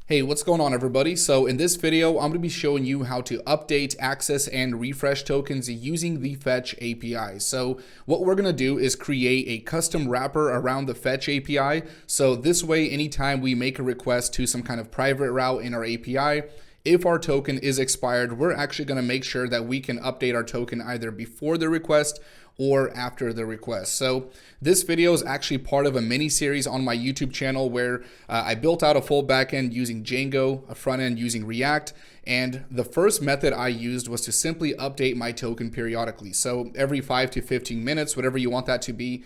Hey, what's going on everybody? So in this video, I'm going to be showing you how to update, access, and refresh tokens using the Fetch API. So what we're going to do is create a custom wrapper around the Fetch API. So this way, anytime we make a request to some kind of private route in our API, if our token is expired, we're actually going to make sure that we can update our token either before the request or after the request. So this video is actually part of a mini series on my YouTube channel where I built out a full backend using Django, a front end using React, and the first method I used was to simply update my token periodically. So every 5 to 15 minutes, whatever you want that to be,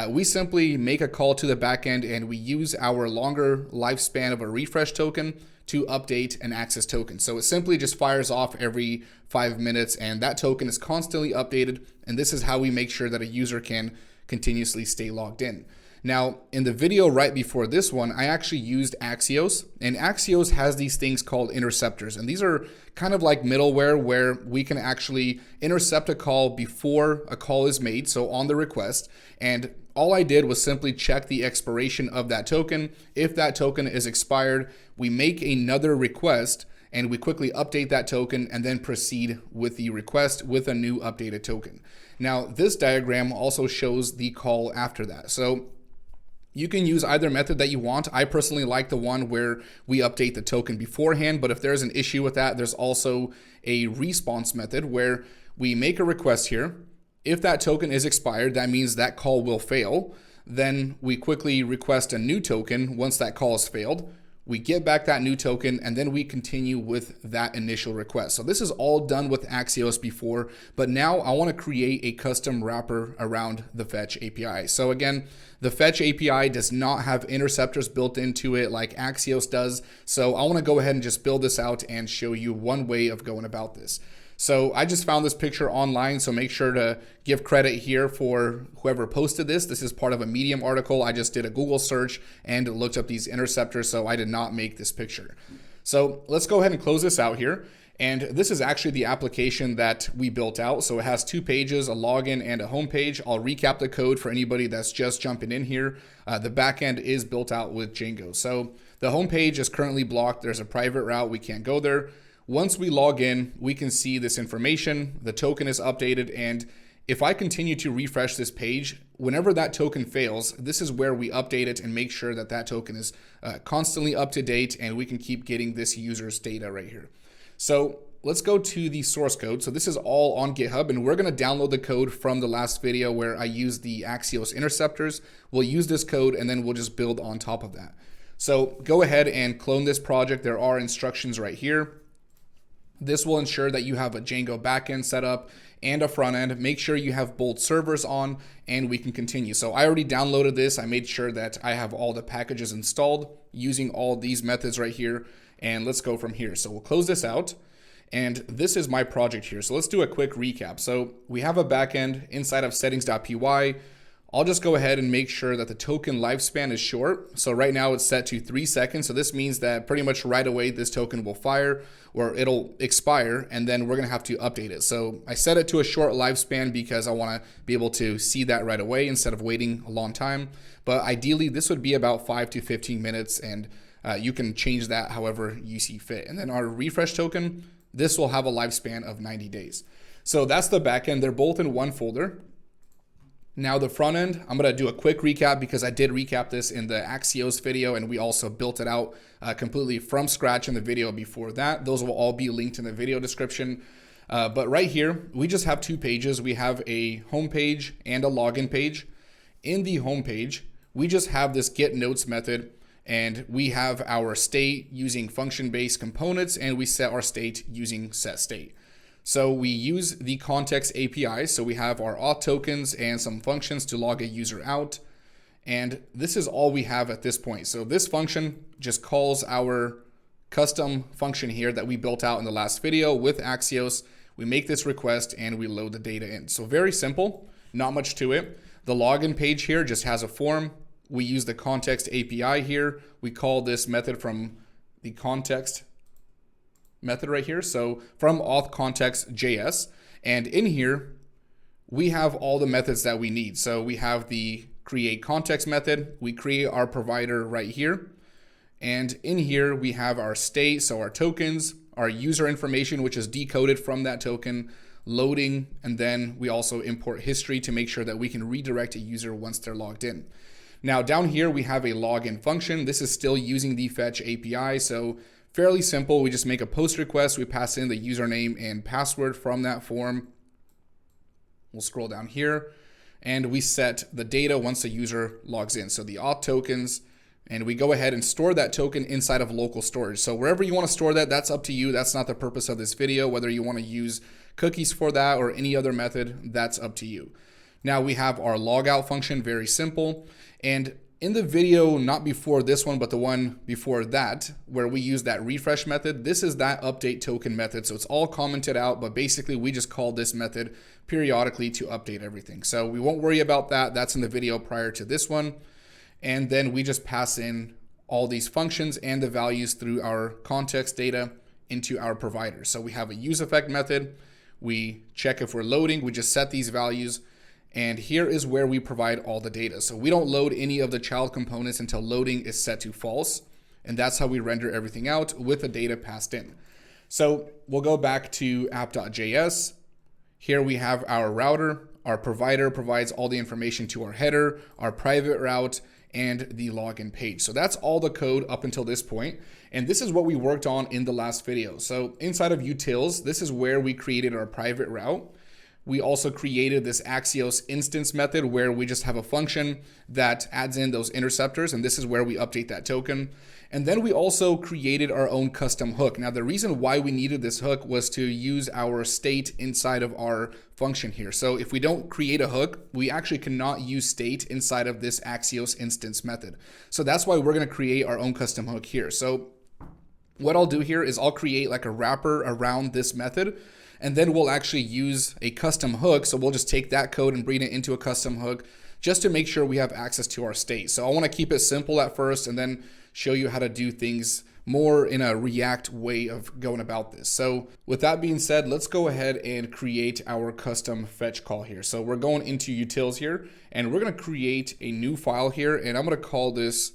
we simply make a call to the backend and we use our longer lifespan of a refresh token to update an access token. So it simply just fires off every 5 minutes and that token is constantly updated, and this is how we make sure that a user can continuously stay logged in. Now, in the video right before this one, I actually used Axios, and Axios has these things called interceptors, and these are kind of like middleware where we can actually intercept a call before a call is made, so on the request, and all I did was simply check the expiration of that token. If that token is expired, we make another request and we quickly update that token and then proceed with the request with a new updated token. Now, this diagram also shows the call after that. So you can use either method that you want. I personally like the one where we update the token beforehand, but if there's an issue with that, there's also a response method where we make a request here. If that token is expired, that means that call will fail. Then we quickly request a new token once that call has failed. We get back that new token and then we continue with that initial request. So this is all done with Axios before, but now I want to create a custom wrapper around the Fetch API. So again, the Fetch API does not have interceptors built into it like Axios does. So I want to go ahead and just build this out and show you one way of going about this. So I just found this picture online, so make sure to give credit here for whoever posted this. This is part of a Medium article. I just did a Google search and looked up these interceptors, so I did not make this picture. So let's go ahead and close this out here. And this is actually the application that we built out. So it has 2 pages, a login and a home page. I'll recap the code for anybody that's just jumping in here. The backend is built out with Django. So the home page is currently blocked. There's a private route. We can't go there. Once we log in, we can see this information, the token is updated, and if I continue to refresh this page, whenever that token fails, this is where we update it and make sure that that token is constantly up to date and we can keep getting this user's data right here. So let's go to the source code. So this is all on GitHub, and we're going to download the code from the last video where I used the Axios interceptors. We'll use this code and then we'll just build on top of that. So go ahead and clone this project. There are instructions right here. This will ensure that you have a Django backend set up and a front end. Make sure you have both servers on and we can continue. So I already downloaded this. I made sure that I have all the packages installed using all these methods right here. And let's go from here. So we'll close this out. And this is my project here. So let's do a quick recap. So we have a backend inside of settings.py. I'll just go ahead and make sure that the token lifespan is short. So right now it's set to 3 seconds. So this means that pretty much right away this token will fire or it'll expire, and then we're gonna have to update it. So I set it to a short lifespan because I wanna be able to see that right away instead of waiting a long time. But ideally this would be about 5 to 15 minutes, and you can change that however you see fit. And then our refresh token, this will have a lifespan of 90 days. So that's the backend. They're both in one folder. Now the front end, I'm going to do a quick recap because I did recap this in the Axios video and we also built it out completely from scratch in the video before that. Those will all be linked in the video description. But right here, we just have 2 pages. We have a home page and a login page. In the home page, we just have this get notes method, and we have our state using function-based components, and we set our state using setState. So we use the context API. So we have our auth tokens and some functions to log a user out. And this is all we have at this point. So this function just calls our custom function here that we built out in the last video with Axios. We make this request and we load the data in. So very simple, not much to it. The login page here just has a form. We use the context API here. We call this method from the context method right here. So from auth context JS, and in here we have all the methods that we need. So we have the create context method. We create our provider right here. And in here, we have our state, so our tokens, our user information, which is decoded from that token, loading, and then we also import history to make sure that we can redirect a user once they're logged in. Now down here, we have a login function. This is still using the fetch API, so fairly simple. We just make a post request. We pass in the username and password from that form. We'll scroll down here and we set the data once the user logs in. So the auth tokens, and we go ahead and store that token inside of local storage. So wherever you want to store that, that's up to you. That's not the purpose of this video. Whether you want to use cookies for that or any other method, that's up to you. Now we have our logout function, very simple. And in the video, not before this one, but the one before that, where we use that refresh method, this is that update token method. So it's all commented out, but basically we just call this method periodically to update everything. So we won't worry about that. That's in the video prior to this one. And then we just pass in all these functions and the values through our context data into our provider. So we have a use effect method. We check if we're loading. We just set these values. And here is where we provide all the data. So we don't load any of the child components until loading is set to false. And that's how we render everything out with the data passed in. So we'll go back to app.js. Here we have our router. Our provider provides all the information to our header, our private route, and the login page. So that's all the code up until this point. And this is what we worked on in the last video. So inside of utils, this is where we created our private route. We also created this Axios instance method where we just have a function that adds in those interceptors, and this is where we update that token. And then we also created our own custom hook. Now, the reason why we needed this hook was to use our state inside of our function here. So if we don't create a hook, we actually cannot use state inside of this Axios instance method. So that's why we're going to create our own custom hook here. So what I'll do here is I'll create like a wrapper around this method, and then we'll actually use a custom hook. So we'll just take that code and bring it into a custom hook just to make sure we have access to our state. So I want to keep it simple at first and then show you how to do things more in a React way of going about this. So with that being said, let's go ahead and create our custom fetch call here. So we're going into utils here and we're going to create a new file here, and I'm going to call this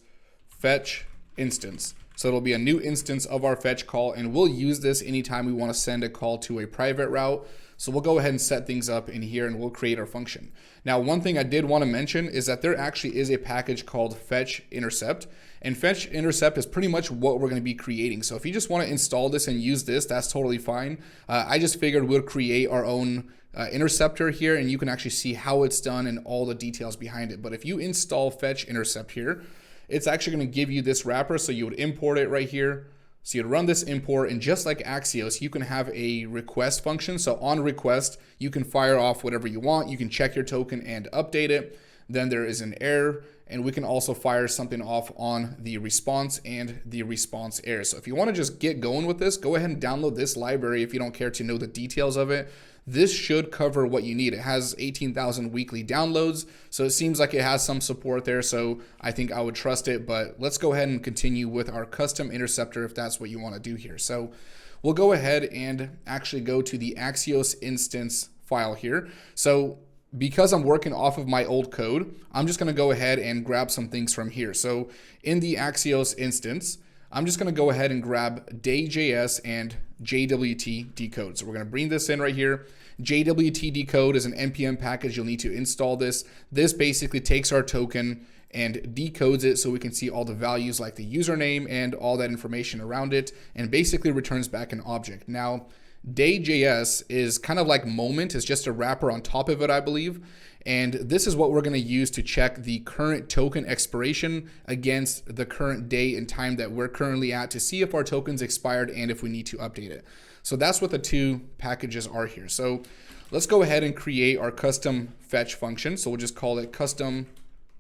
fetch instance. So it'll be a new instance of our fetch call, and we'll use this anytime we want to send a call to a private route. So we'll go ahead and set things up in here and we'll create our function. Now, one thing I did want to mention is that there actually is a package called fetch intercept, and fetch intercept is pretty much what we're going to be creating. So if you just want to install this and use this, that's totally fine. I just figured we'll create our own interceptor here, and you can actually see how it's done and all the details behind it. But if you install fetch intercept here, it's actually going to give you this wrapper. So you would import it right here. So you'd run this import, and just like Axios, you can have a request function. So on request, you can fire off whatever you want. You can check your token and update it. Then there is an error, and we can also fire something off on the response and the response error. So if you want to just get going with this, go ahead and download this library if you don't care to know the details of it. This should cover what you need. It has 18,000 weekly downloads, so it seems like it has some support there, so I think I would trust it. But let's go ahead and continue with our custom interceptor if that's what you want to do here. So we'll go ahead and actually go to the Axios instance file here. So because I'm working off of my old code, I'm just going to go ahead and grab some things from here. So in the Axios instance, I'm just going to go ahead and grab day.js and JWT decode. So we're going to bring this in right here. JWT decode is an npm package. You'll need to install this. This basically takes our token and decodes it so we can see all the values like the username and all that information around it, and basically returns back an object. Now, day.js is kind of like moment. It's just a wrapper on top of it, I believe. And this is what we're going to use to check the current token expiration against the current day and time that we're currently at to see if our token's expired and if we need to update it. So that's what the two packages are here. So let's go ahead and create our custom fetch function. So we'll just call it custom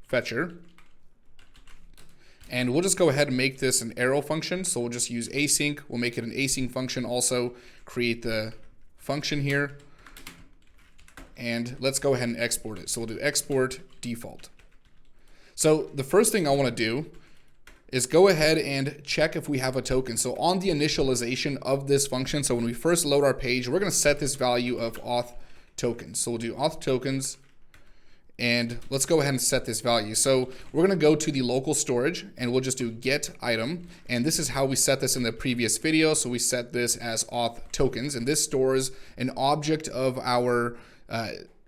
fetcher. And we'll just go ahead and make this an arrow function. So we'll just use async. We'll make it an async function also, create the function here. And let's go ahead and export it. So we'll do export default. So the first thing I want to do is go ahead and check if we have a token. So on the initialization of this function, so when we first load our page, we're going to set this value of auth tokens. So we'll do auth tokens, And let's go ahead and set this value. So we're going to go to the local storage and we'll just do get item. And this is how we set this in the previous video. So we set this as auth tokens, and this stores an object of our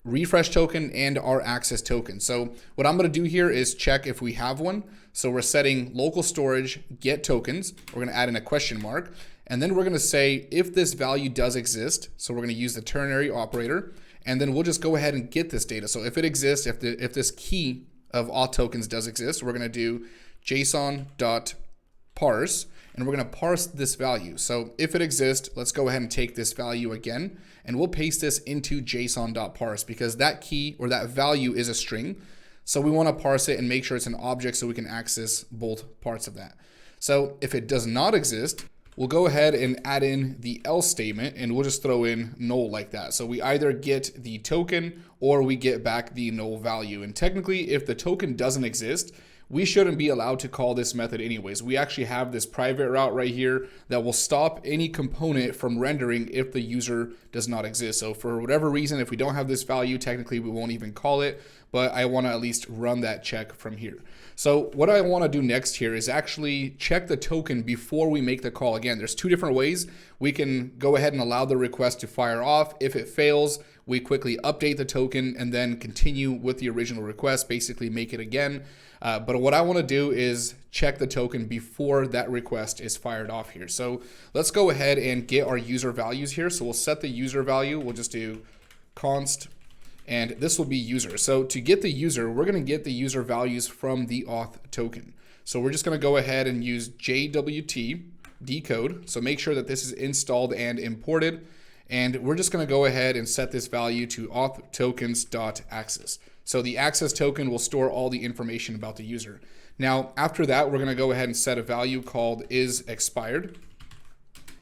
refresh token and our access token. So what I'm going to do here is check if we have one. So we're setting local storage get tokens. We're going to add in a question mark, and then we're going to say if this value does exist. So we're going to use the ternary operator, and then we'll just go ahead and get this data. So if it exists, if this key of auth tokens does exist, we're going to do JSON.parse, and we're going to parse this value. So if it exists, let's go ahead and take this value again, and we'll paste this into JSON.parse because that key or that value is a string. So we want to parse it and make sure it's an object so we can access both parts of that. So if it does not exist, we'll go ahead and add in the else statement, and we'll just throw in null like that. So we either get the token or we get back the null value. And technically, if the token doesn't exist, we shouldn't be allowed to call this method anyways. We actually have this private route right here that will stop any component from rendering if the user does not exist. So for whatever reason, if we don't have this value, technically we won't even call it, but I want to at least run that check from here. So what I want to do next here is actually check the token before we make the call. Again, there's two different ways. We can go ahead and allow the request to fire off. If it fails, we quickly update the token and then continue with the original request, basically make it again. But what I want to do is check the token before that request is fired off here. So let's go ahead and get our user values here. So we'll set the user value. We'll just do const, and this will be user. So to get the user, we're going to get the user values from the auth token. So we're just going to go ahead and use JWT decode. So make sure that this is installed and imported. And we're just going to go ahead and set this value to auth tokens.access. So the access token will store all the information about the user. Now, after that, we're going to go ahead and set a value called isExpired.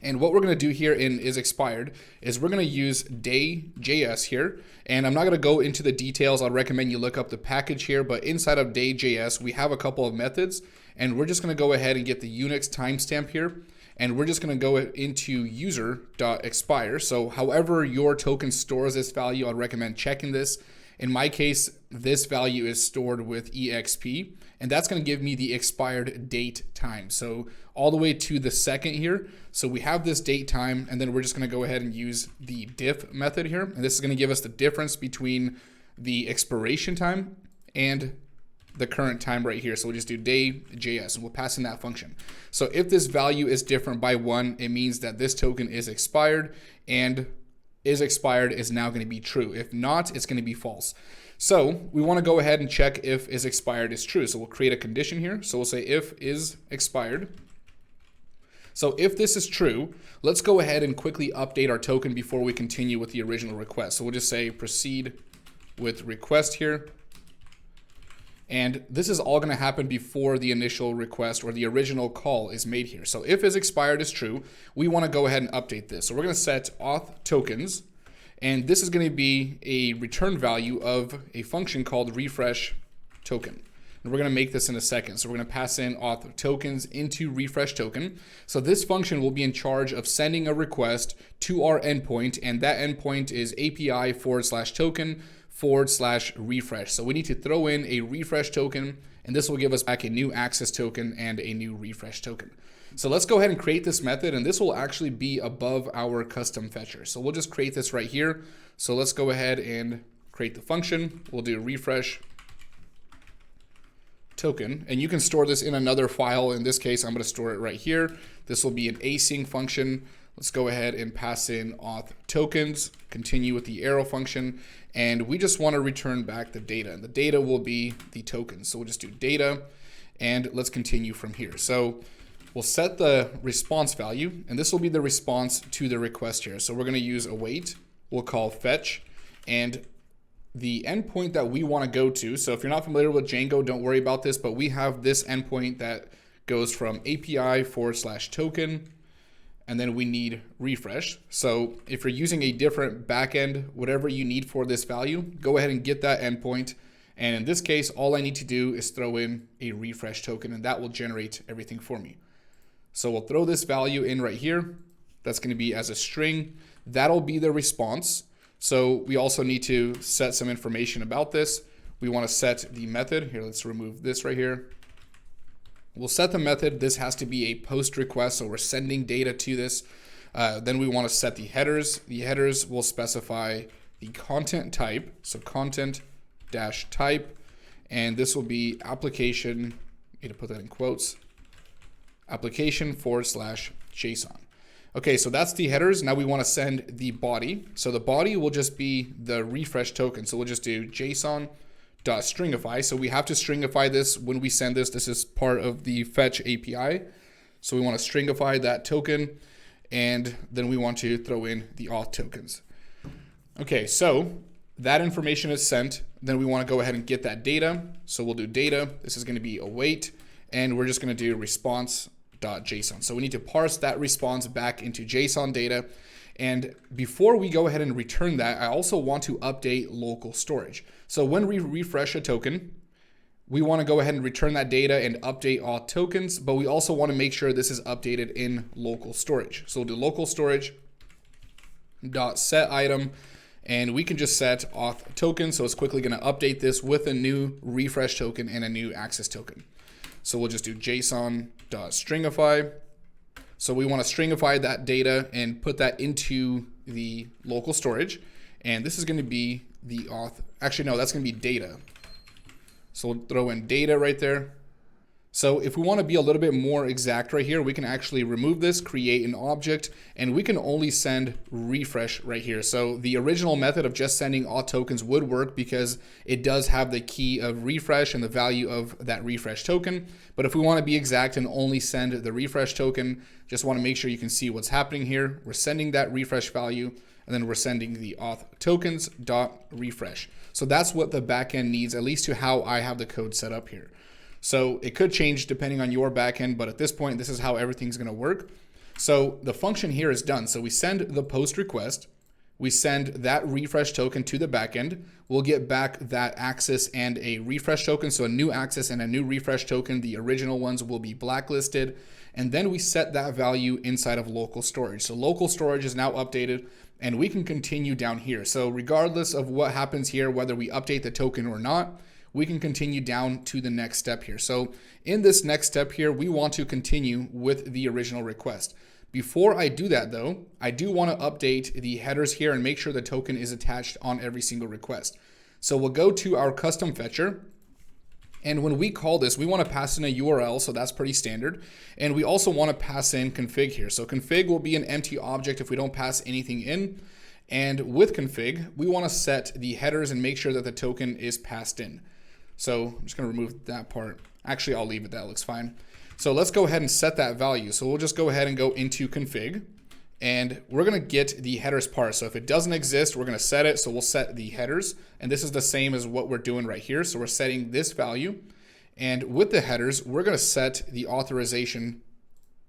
And what we're going to do here in isExpired is we're going to use day.js here. And I'm not going to go into the details. I'll recommend you look up the package here. But inside of day.js, we have a couple of methods. And we're just going to go ahead and get the Unix timestamp here. And we're just going to go into user.expire. So however your token stores this value, I'd recommend checking this. In my case, this value is stored with exp, and that's going to give me the expired date time. So all the way to the second here. So we have this date time, and then we're just going to go ahead and use the diff method here. And this is going to give us the difference between the expiration time and the current time right here. So we'll just do day.js and we'll pass in that function. So if this value is different by 1, it means that this token is expired, and isExpired is now going to be true. If not, it's going to be false. So we want to go ahead and check if isExpired is true. So we'll create a condition here. So we'll say if isExpired. So if this is true, let's go ahead and quickly update our token before we continue with the original request. So we'll just say proceed with request here. And this is all going to happen before the initial request or the original call is made here. So if isExpired is true, we want to go ahead and update this. So we're going to set auth tokens, and this is going to be a return value of a function called refresh token. And we're going to make this in a second. So we're going to pass in auth tokens into refresh token. So this function will be in charge of sending a request to our endpoint, and that endpoint is API/token/refresh. So we need to throw in a refresh token, and this will give us back a new access token and a new refresh token. So let's go ahead and create this method, and this will actually be above our custom fetcher. So we'll just create this right here. So let's go ahead and create the function. We'll do refresh token, and you can store this in another file. In this case, I'm going to store it right here. This will be an async function. Let's go ahead and pass in auth tokens, continue with the arrow function, and we just want to return back the data. And the data will be the tokens. So we'll just do data, and let's continue from here. So we'll set the response value, and this will be the response to the request here. So we're going to use await. We'll call fetch, and the endpoint that we want to go to. So if you're not familiar with Django, don't worry about this, but we have this endpoint that goes from API/token, and then we need refresh. So if you're using a different backend, whatever you need for this value, go ahead and get that endpoint. And in this case, all I need to do is throw in a refresh token, and that will generate everything for me. So we'll throw this value in right here. That's going to be as a string. That'll be the response. So we also need to set some information about this. We want to set the method here. Let's remove this right here. We'll set the method. This has to be a post request, so we're sending data to this. Then we want to set the headers. The headers will specify the content type, so content dash type, and this will be application, need to put that in quotes, application / JSON. Okay, so that's the headers. Now we want to send the body. So the body will just be the refresh token. So we'll just do JSON.stringify. So we have to stringify this when we send this. This is part of the fetch API. So we want to stringify that token, and then we want to throw in the auth tokens. Okay, so that information is sent. Then we want to go ahead and get that data. So we'll do data. This is going to be await, and we're just going to do response.json. So we need to parse that response back into JSON data. And before we go ahead and return that, I also want to update local storage. So when we refresh a token, we want to go ahead and return that data and update auth tokens, but we also want to make sure this is updated in local storage. So we'll do local storage dot set item, and we can just set auth token. So it's quickly going to update this with a new refresh token and a new access token. So we'll just do JSON.stringify. So we want to stringify that data and put that into the local storage. And this is going to be the auth. Actually, no, that's going to be data. So we'll throw in data right there. So if we want to be a little bit more exact right here, we can actually remove this, create an object, and we can only send refresh right here. So the original method of just sending auth tokens would work because it does have the key of refresh and the value of that refresh token. But if we want to be exact and only send the refresh token, just want to make sure you can see what's happening here. We're sending that refresh value, and then we're sending the auth tokens dot refresh. So that's what the backend needs, at least to how I have the code set up here. So it could change depending on your backend, but at this point, this is how everything's going to work. So the function here is done. So we send the post request, we send that refresh token to the backend. We'll get back that access and a refresh token. So a new access and a new refresh token. The original ones will be blacklisted. And then we set that value inside of local storage. So local storage is now updated, and we can continue down here. So regardless of what happens here, whether we update the token or not, we can continue down to the next step here. So in this next step here, we want to continue with the original request. Before I do that though, I do want to update the headers here and make sure the token is attached on every single request. So we'll go to our custom fetcher. And when we call this, we want to pass in a URL, so that's pretty standard. And we also want to pass in config here. So config will be an empty object if we don't pass anything in. And with config, we want to set the headers and make sure that the token is passed in. So I'm just going to remove that part. Actually, I'll leave it. That looks fine. So let's go ahead and set that value. So we'll just go ahead and go into config, and we're going to get the headers part. So if it doesn't exist, we're going to set it. So we'll set the headers, and this is the same as what we're doing right here. So we're setting this value, and with the headers, we're going to set the authorization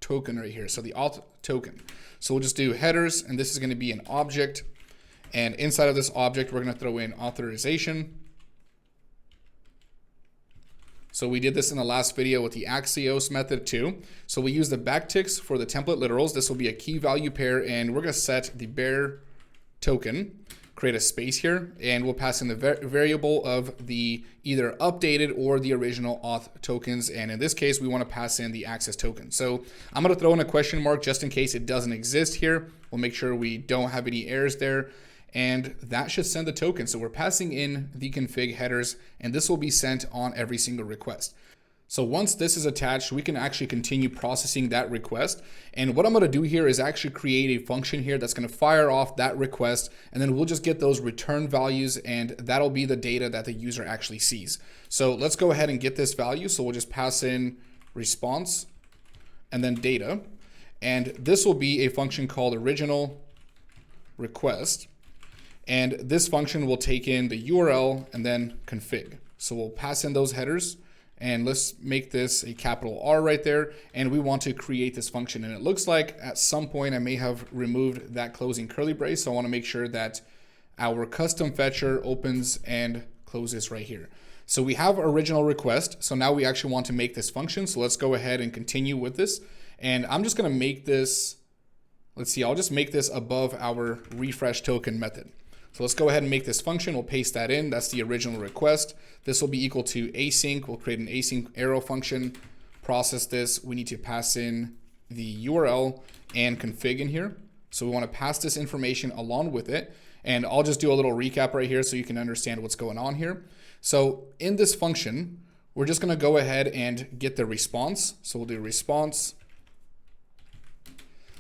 token right here. So the auth token. So we'll just do headers, and this is going to be an object, and inside of this object, we're going to throw in authorization. So we did this in the last video with the Axios method too. So we use the backticks for the template literals. This will be a key value pair, and we're going to set the bear token, create a space here, and we'll pass in the variable of the either updated or the original auth tokens. And in this case, we want to pass in the access token. So I'm going to throw in a question mark just in case it doesn't exist here. We'll make sure we don't have any errors there. And that should send the token. So we're passing in the config headers, and this will be sent on every single request. So once this is attached, we can actually continue processing that request. And what I'm going to do here is actually create a function here that's going to fire off that request, and then we'll just get those return values, and that'll be the data that the user actually sees. So let's go ahead and get this value. So we'll just pass in response and then data. And this will be a function called original request. And this function will take in the URL and then config. So we'll pass in those headers, and let's make this a capital R right there. And we want to create this function. And it looks like at some point I may have removed that closing curly brace. So I want to make sure that our custom fetcher opens and closes right here. So we have original request. So now we actually want to make this function. So let's go ahead and continue with this. And I'm just going to make this, let's see, I'll just make this above our refresh token method. So let's go ahead and make this function. We'll paste that in. That's the original request. This will be equal to async. We'll create an async arrow function, process this. We need to pass in the URL and config in here. So we want to pass this information along with it. And I'll just do a little recap right here so you can understand what's going on here. So in this function, we're just going to go ahead and get the response. So we'll do response.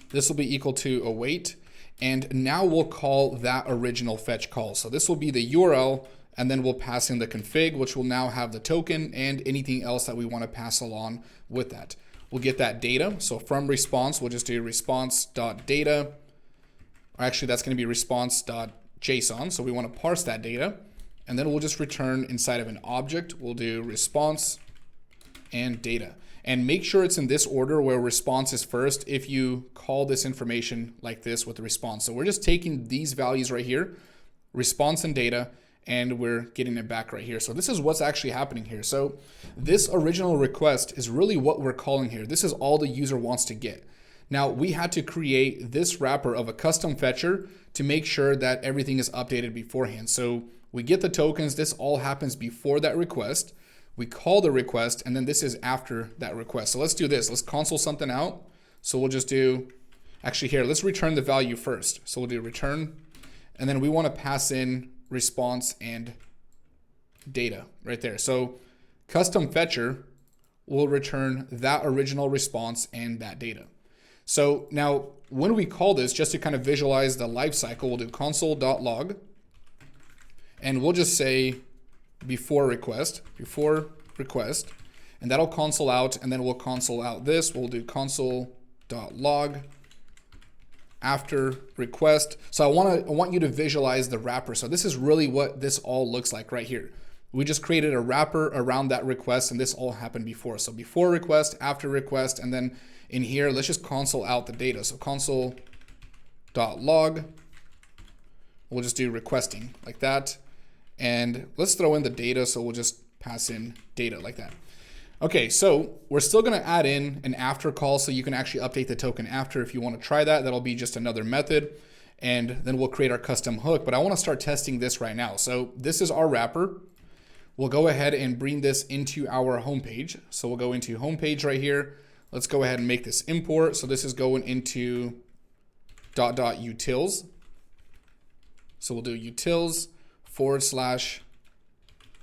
This will be equal to await. And now we'll call that original fetch call. So this will be the URL, and then we'll pass in the config, which will now have the token and anything else that we want to pass along with that. We'll get that data. So from response, we'll just do response.data. Actually, that's going to be response.json. So we want to parse that data. And then we'll just return inside of an object. We'll do response and data. And make sure it's in this order where response is first if you call this information like this with the response. So we're just taking these values right here, response and data, and we're getting it back right here. So this is what's actually happening here. So this original request is really what we're calling here. This is all the user wants to get. Now we had to create this wrapper of a custom fetcher to make sure that everything is updated beforehand. So we get the tokens. This all happens before that request. We call the request, and then this is after that request. So let's do this. Let's console something out. So we'll just do, actually here, let's return the value first. So we'll do return, and then we want to pass in response and data right there. So custom fetcher will return that original response and that data. So now when we call this, just to kind of visualize the life cycle, we'll do console.log, and we'll just say before request, and that'll console out, and then we'll console out this. We'll do console.log after request. So I want you to visualize the wrapper. So this is really what this all looks like right here. We just created a wrapper around that request, and this all happened before. So before request, after request, and then in here, let's just console out the data. So console.log, we'll just do requesting like that. And let's throw in the data, so we'll just pass in data like that. Okay, so we're still going to add in an after call, so you can actually update the token after if you want to try that. That'll be just another method, and then we'll create our custom hook. But I want to start testing this right now. So this is our wrapper. We'll go ahead and bring this into our homepage. So we'll go into homepage right here. Let's go ahead and make this import. So this is going into .utils. So we'll do utils /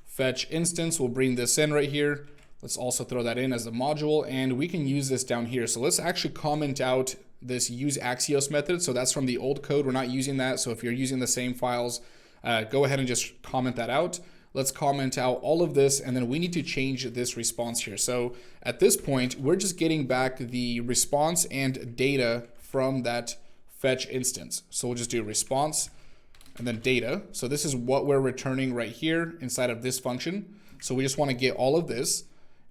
fetch instance. We'll bring this in right here. Let's also throw that in as a module, and we can use this down here. So let's actually comment out this use Axios method. So that's from the old code. We're not using that. So if you're using the same files, go ahead and just comment that out. Let's comment out all of this, and then we need to change this response here. So at this point, we're just getting back the response and data from that fetch instance. So we'll just do response and then data. So this is what we're returning right here inside of this function. So we just want to get all of this,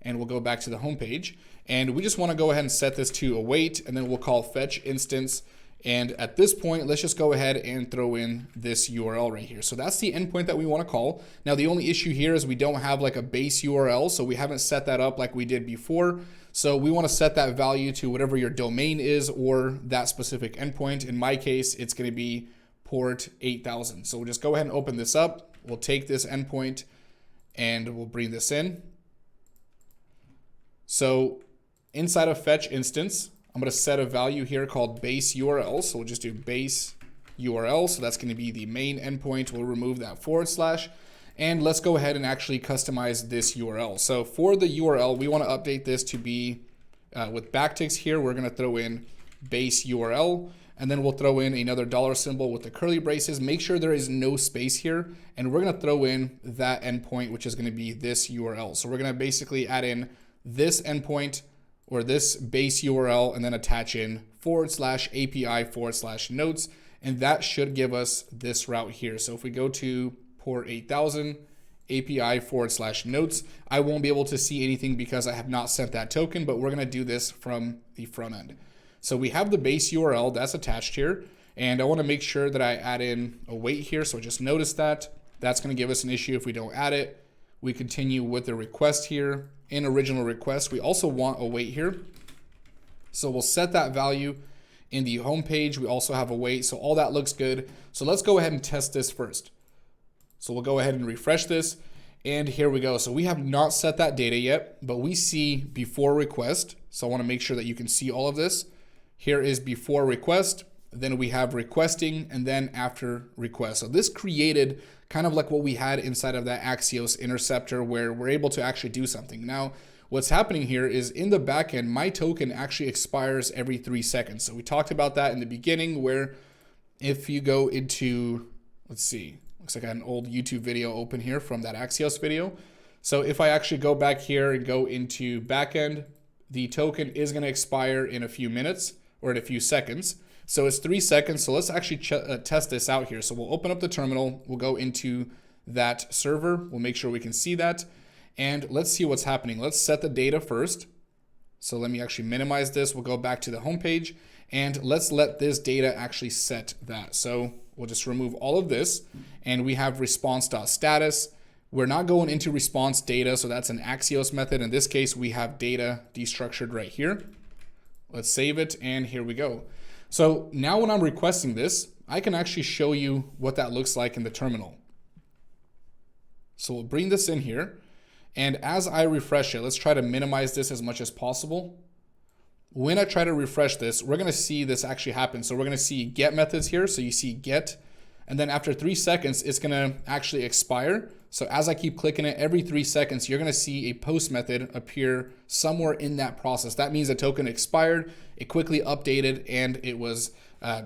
and we'll go back to the home page, and we just want to go ahead and set this to await, and then we'll call fetch instance. And at this point, let's just go ahead and throw in this URL right here. So that's the endpoint that we want to call. Now, the only issue here is we don't have like a base URL, so we haven't set that up like we did before. So we want to set that value to whatever your domain is or that specific endpoint. In my case, it's going to be port 8000. So we'll just go ahead and open this up. We'll take this endpoint and we'll bring this in. So inside of fetch instance, I'm going to set a value here called base URL. So we'll just do base URL. So that's going to be the main endpoint. We'll remove that /. And let's go ahead and actually customize this URL. So for the URL, we want to update this to be with backticks here. We're going to throw in base URL, and then we'll throw in another $symbol with the curly braces. Make sure there is no space here. And we're going to throw in that endpoint, which is going to be this URL. So we're going to basically add in this endpoint or this base URL and then attach in /API /notes. And that should give us this route here. So if we go to port 8000 API /notes, I won't be able to see anything because I have not sent that token, but we're going to do this from the front end. So we have the base URL that's attached here, and I want to make sure that I add in await here. So just notice that that's going to give us an issue if we don't add it. We continue with the request here. In original request, we also want await here. So we'll set that value In the home page, we also have await. So all that looks good. So let's go ahead and test this first. So we'll go ahead and refresh this. And here we go. So we have not set that data yet, but we see before request. So I want to make sure that you can see all of this. Here is before request. Then we have requesting and then after request. So this created kind of like what we had inside of that Axios Interceptor where we're able to actually do something. Now, what's happening here is in the backend, my token actually expires every 3 seconds. So we talked about that in the beginning where if you go into, let's see, looks like I had an old YouTube video open here from that Axios video. So if I actually go back here and go into backend, the token is going to expire in a few minutes or in a few seconds. So it's 3 seconds. So let's actually test this out here. So we'll open up the terminal. We'll go into that server. We'll make sure we can see that. And let's see what's happening. Let's set the data first. So let me actually minimize this. We'll go back to the home page and let's let this data actually set that. So we'll just remove all of this and we have response.status. We're not going into response data. So that's an Axios method. In this case, we have data destructured right here. Let's save it. And here we go. So now when I'm requesting this, I can actually show you what that looks like in the terminal. So we'll bring this in here. And as I refresh it, let's try to minimize this as much as possible. When I try to refresh this, we're going to see this actually happen. So we're going to see get methods here. So you see get, and then after 3 seconds, it's going to actually expire. So as I keep clicking it every 3 seconds, you're going to see a post method appear somewhere in that process. That means the token expired, it quickly updated, and it was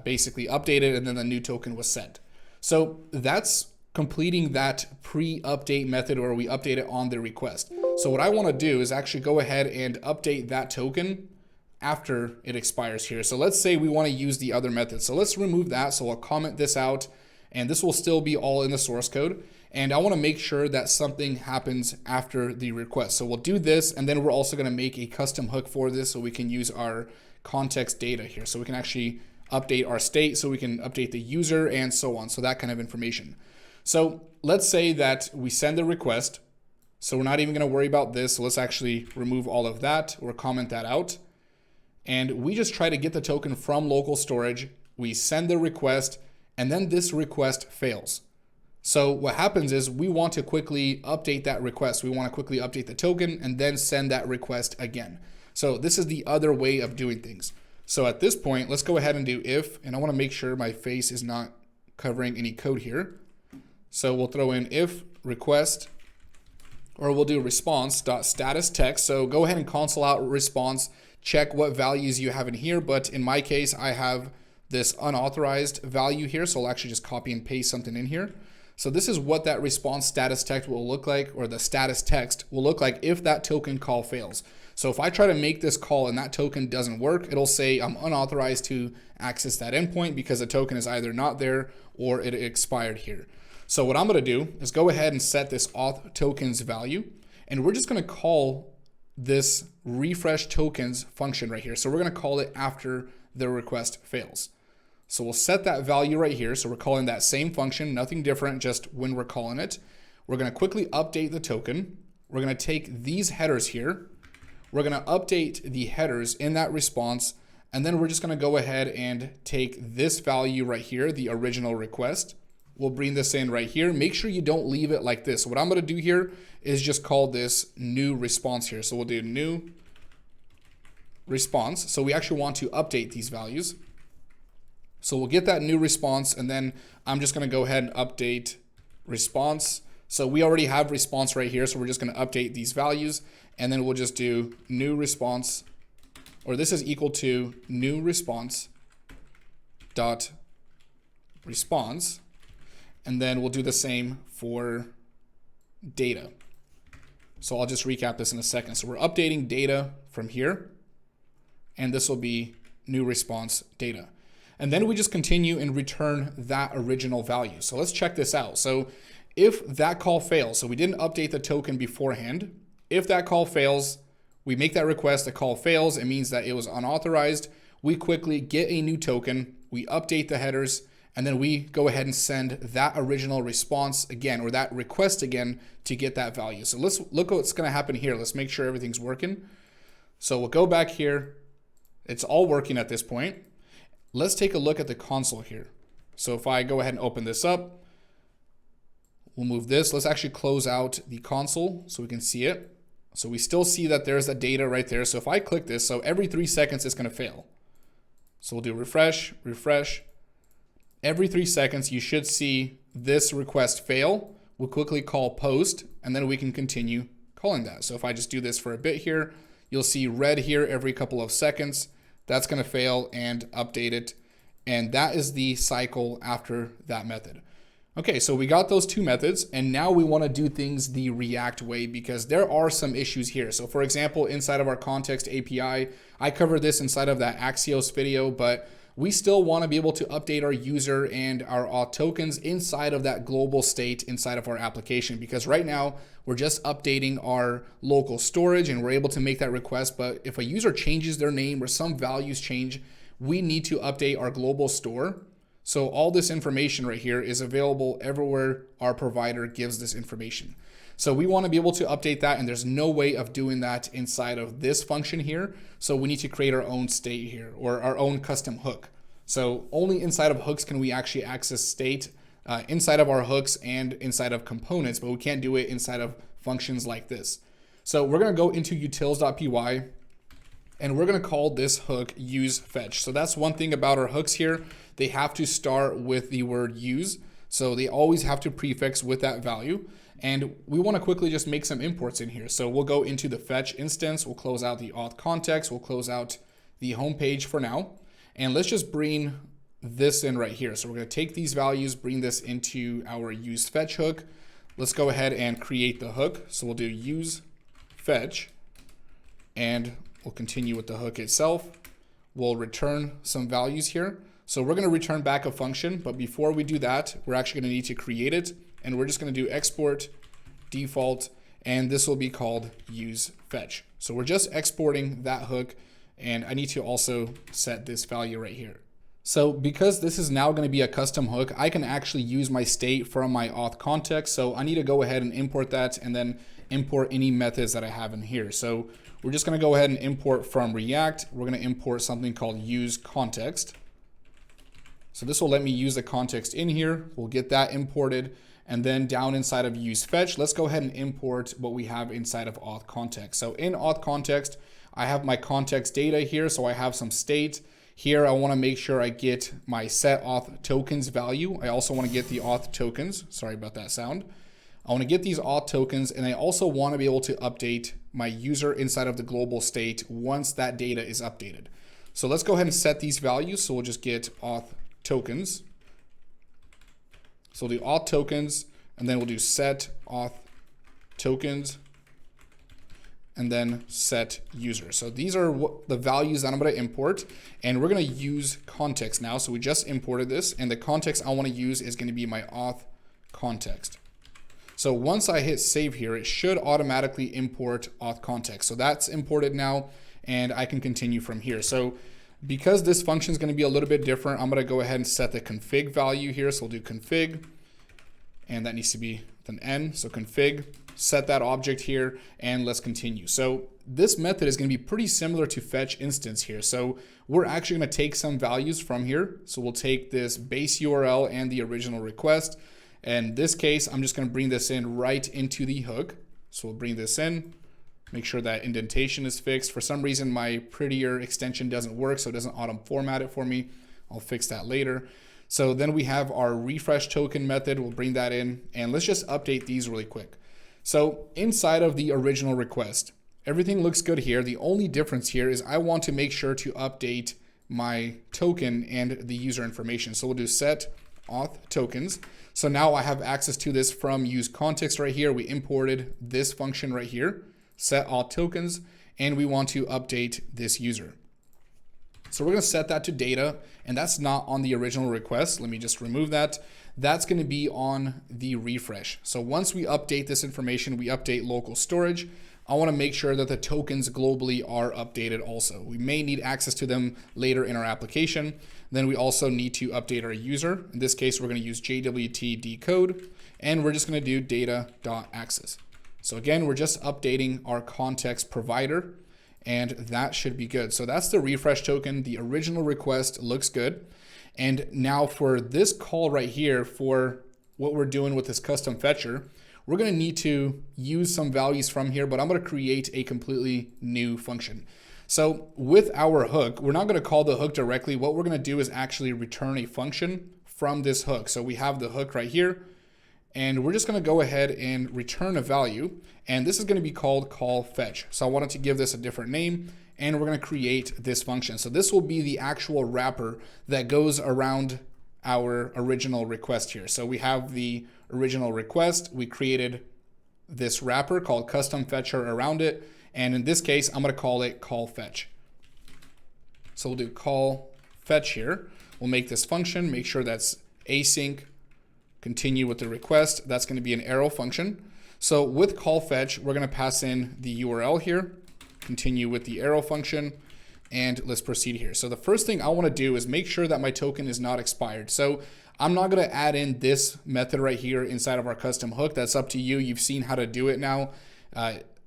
basically updated, and then the new token was sent. So that's completing that pre-update method where we update it on the request. So what I want to do is actually go ahead and update that token after it expires here. So let's say we want to use the other method. So let's remove that. So I'll comment this out and this will still be all in the source code. And I want to make sure that something happens after the request. So we'll do this and then we're also going to make a custom hook for this so we can use our context data here. So we can actually update our state, so we can update the user and so on. So that kind of information. So let's say that we send the request. So we're not even going to worry about this. So let's actually remove all of that or comment that out. And we just try to get the token from local storage. We send the request and then this request fails. So what happens is we want to quickly update that request. We want to quickly update the token and then send that request again. So this is the other way of doing things. So at this point, let's go ahead and do if, and I want to make sure my face is not covering any code here. So we'll throw in if request, or we'll do response.status text. So go ahead and console out response, check what values you have in here. But in my case, I have this unauthorized value here. So I'll actually just copy and paste something in here. So this is what that response status text will look like, or the status text will look like if that token call fails. So if I try to make this call and that token doesn't work, it'll say I'm unauthorized to access that endpoint because the token is either not there or it expired here. So what I'm going to do is go ahead and set this auth tokens value, and we're just going to call this refresh tokens function right here. So we're going to call it after the request fails. So we'll set that value right here. So we're calling that same function, nothing different, just when we're calling it. We're going to quickly update the token. We're going to take these headers here. We're going to update the headers in that response. And then we're just going to go ahead and take this value right here, the original request. We'll bring this in right here. Make sure you don't leave it like this. So what I'm going to do here is just call this new response here. So we'll do new response. So we actually want to update these values. So we'll get that new response, and then I'm just going to go ahead and update response. So we already have response right here. So we're just going to update these values, and then we'll just do new response, or this is equal to new response dot response. And then we'll do the same for data. So I'll just recap this in a second. So we're updating data from here, and this will be new response data. And then we just continue and return that original value. So let's check this out. So if that call fails, so we didn't update the token beforehand. If that call fails, we make that request, the call fails, it means that it was unauthorized. We quickly get a new token, we update the headers, and then we go ahead and send that original response again, or that request again, to get that value. So let's look what's going to happen here. Let's make sure everything's working. So we'll go back here. It's all working at this point. Let's take a look at the console here. So if I go ahead and open this up, we'll move this. Let's actually close out the console so we can see it. So we still see that there's the data right there. So if I click this, so every 3 seconds it's going to fail. So we'll do refresh, refresh. Every 3 seconds you should see this request fail. We'll quickly call post, and then we can continue calling that. So if I just do this for a bit here, you'll see red here every couple of seconds. That's going to fail and update it. And that is the cycle after that method. Okay, so we got those 2 methods, and now we want to do things the React way because there are some issues here. So for example, inside of our context API, I covered this inside of that Axios video, but we still want to be able to update our user and our auth tokens inside of that global state inside of our application, because right now we're just updating our local storage and we're able to make that request. But if a user changes their name or some values change, we need to update our global store. So all this information right here is available everywhere our provider gives this information. So we want to be able to update that, and there's no way of doing that inside of this function here. So we need to create our own state here, or our own custom hook. So only inside of hooks can we actually access state inside of our hooks and inside of components, but we can't do it inside of functions like this. So we're going to go into utils.py, and we're going to call this hook use fetch. So that's one thing about our hooks here. They have to start with the word use. So they always have to prefix with that value. And we want to quickly just make some imports in here. So we'll go into the fetch instance. We'll close out the auth context. We'll close out the home page for now. And let's just bring this in right here. So we're going to take these values, bring this into our use fetch hook. Let's go ahead and create the hook. So we'll do use fetch, and we'll continue with the hook itself. We'll return some values here. So we're going to return back a function, but before we do that, we're actually going to need to create it. And we're just going to do export default, and this will be called use fetch. So we're just exporting that hook, and I need to also set this value right here. So because this is now going to be a custom hook, I can actually use my state from my auth context. So I need to go ahead and import that and then import any methods that I have in here. So we're just going to go ahead and import from React. We're going to import something called use context. So this will let me use the context in here. We'll get that imported. And then down inside of use fetch, let's go ahead and import what we have inside of auth context. So in auth context, I have my context data here. So I have some state here. I want to make sure I get my set auth tokens value. I also want to get the auth tokens. Sorry about that sound. I want to get these auth tokens, and I also want to be able to update my user inside of the global state once that data is updated. So let's go ahead and set these values. So we'll just get auth tokens. So we'll do auth tokens, and then we'll do set auth tokens, and then set user. So these are the values that I'm going to import, and we're going to use context now. So we just imported this, and the context I want to use is going to be my auth context. So once I hit save here, it should automatically import auth context. So that's imported now, and I can continue from here. So because this function is going to be a little bit different, I'm going to go ahead and set the config value here. So we'll do config, and that needs to be with an N. So config, set that object here, and let's continue. So this method is going to be pretty similar to fetch instance here. So we're actually going to take some values from here. So we'll take this base URL and the original request. And in this case, I'm just going to bring this in right into the hook. So we'll bring this in. Make sure that indentation is fixed. For some reason, my prettier extension doesn't work, so it doesn't auto format it for me. I'll fix that later. So then we have our refresh token method. We'll bring that in, and let's just update these really quick. So inside of the original request, everything looks good here. The only difference here is I want to make sure to update my token and the user information. So we'll do set auth tokens. So now I have access to this from use context right here. We imported this function right here, set auth tokens, and we want to update this user. So we're going to set that to data, and that's not on the original request. Let me just remove that. That's going to be on the refresh. So once we update this information, we update local storage. I want to make sure that the tokens globally are updated also. We may need access to them later in our application. Then we also need to update our user. In this case, we're going to use JWT decode, and we're just going to do data.access. So again, we're just updating our context provider, and that should be good. So that's the refresh token. The original request looks good. And now for this call right here, for what we're doing with this custom fetcher, we're going to need to use some values from here, but I'm going to create a completely new function. So with our hook, we're not going to call the hook directly. What we're going to do is actually return a function from this hook. So we have the hook right here, and we're just going to go ahead and return a value. And this is going to be called call fetch. So I wanted to give this a different name, and we're going to create this function. So this will be the actual wrapper that goes around our original request here. So we have the original request. We created this wrapper called custom fetcher around it. And in this case, I'm going to call it call fetch. So we'll do call fetch here. We'll make this function, make sure that's async, continue with the request. That's going to be an arrow function. So with call fetch, we're going to pass in the URL here, continue with the arrow function, and let's proceed here. So the first thing I want to do is make sure that my token is not expired. So I'm not going to add in this method right here inside of our custom hook. That's up to you. You've seen how to do it now.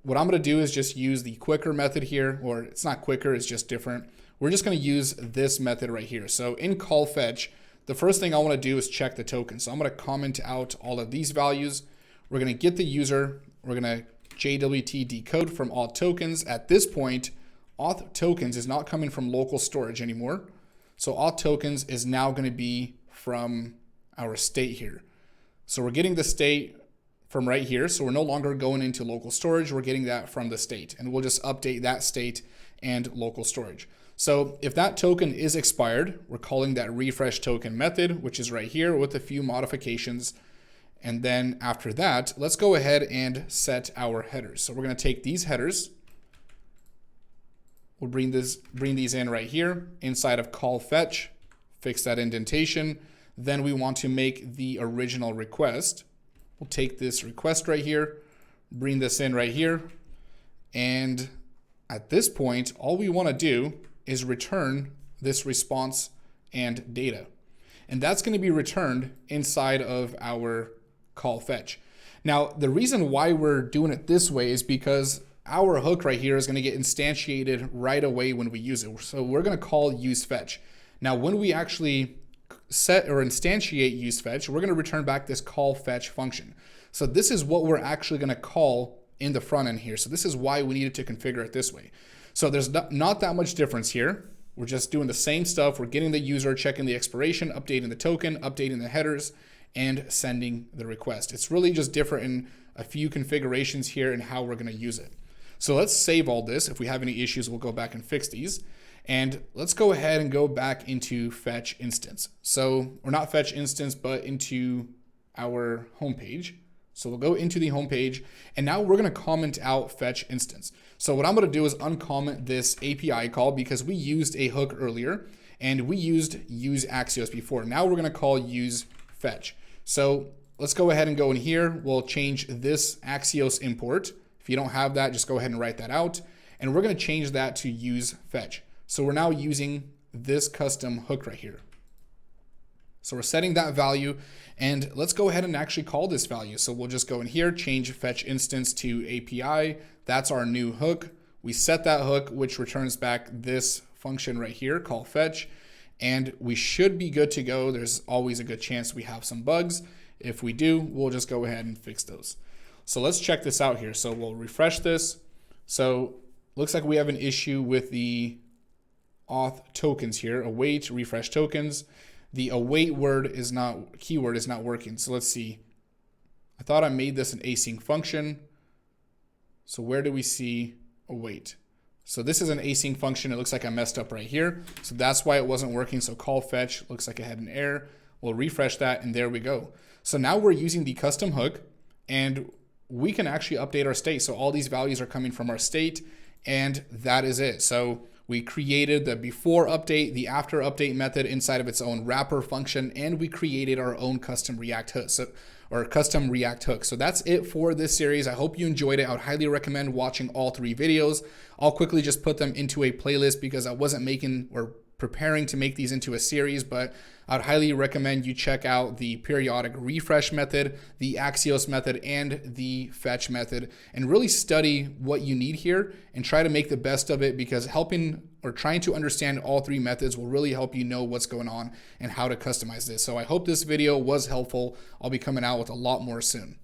What I'm going to do is just use the quicker method here, or it's not quicker, it's just different. We're just going to use this method right here. So in call fetch, the first thing I want to do is check the token. So I'm going to comment out all of these values. We're going to get the user. We're going to JWT decode from auth tokens. At this point, auth tokens is not coming from local storage anymore. So auth tokens is now going to be from our state here. So we're getting the state from right here. So we're no longer going into local storage. We're getting that from the state, and we'll just update that state and local storage. So if that token is expired, we're calling that refresh token method, which is right here with a few modifications. And then after that, let's go ahead and set our headers. So we're going to take these headers. We'll bring these in right here inside of call fetch, fix that indentation. Then we want to make the original request. We'll take this request right here, bring this in right here. And at this point, all we want to do is return this response and data. And that's going to be returned inside of our call fetch. Now, the reason why we're doing it this way is because our hook right here is going to get instantiated right away when we use it. So we're going to call use fetch. Now, when we actually set or instantiate use fetch, we're going to return back this call fetch function. So this is what we're actually going to call in the front end here. So this is why we needed to configure it this way. So there's not that much difference here. We're just doing the same stuff. We're getting the user, checking the expiration, updating the token, updating the headers, and sending the request. It's really just different in a few configurations here and how we're going to use it. So let's save all this. If we have any issues, we'll go back and fix these. And let's go ahead and go back into fetch instance. So, or not fetch instance, but into our homepage. So we'll go into the homepage, and now we're going to comment out fetch instance. So what I'm going to do is uncomment this API call because we used a hook earlier and we used use Axios before. Now we're going to call use fetch. So let's go ahead and go in here. We'll change this Axios import. If you don't have that, just go ahead and write that out. And we're going to change that to use fetch. So we're now using this custom hook right here. So we're setting that value, and let's go ahead and actually call this value. So we'll just go in here, change fetch instance to API. That's our new hook. We set that hook, which returns back this function right here, call fetch, and we should be good to go. There's always a good chance we have some bugs. If we do, we'll just go ahead and fix those. So let's check this out here. So we'll refresh this. So looks like we have an issue with the auth tokens here, await refresh tokens. The await keyword is not working. So let's see. I thought I made this an async function. So where do we see await? So this is an async function. It looks like I messed up right here. So that's why it wasn't working. So call fetch looks like I had an error. We'll refresh that, and there we go. So now we're using the custom hook, and we can actually update our state. So all these values are coming from our state, and that is it. So we created the before update, the after update method inside of its own wrapper function, and we created our own custom React hook. So that's it for this series. I hope you enjoyed it. I would highly recommend watching all 3 videos. I'll quickly just put them into a playlist because I wasn't making or preparing to make these into a series, but I'd highly recommend you check out the periodic refresh method, the Axios method, and the fetch method, and really study what you need here and try to make the best of it, because helping or trying to understand all three methods will really help you know what's going on and how to customize this. So I hope this video was helpful. I'll be coming out with a lot more soon.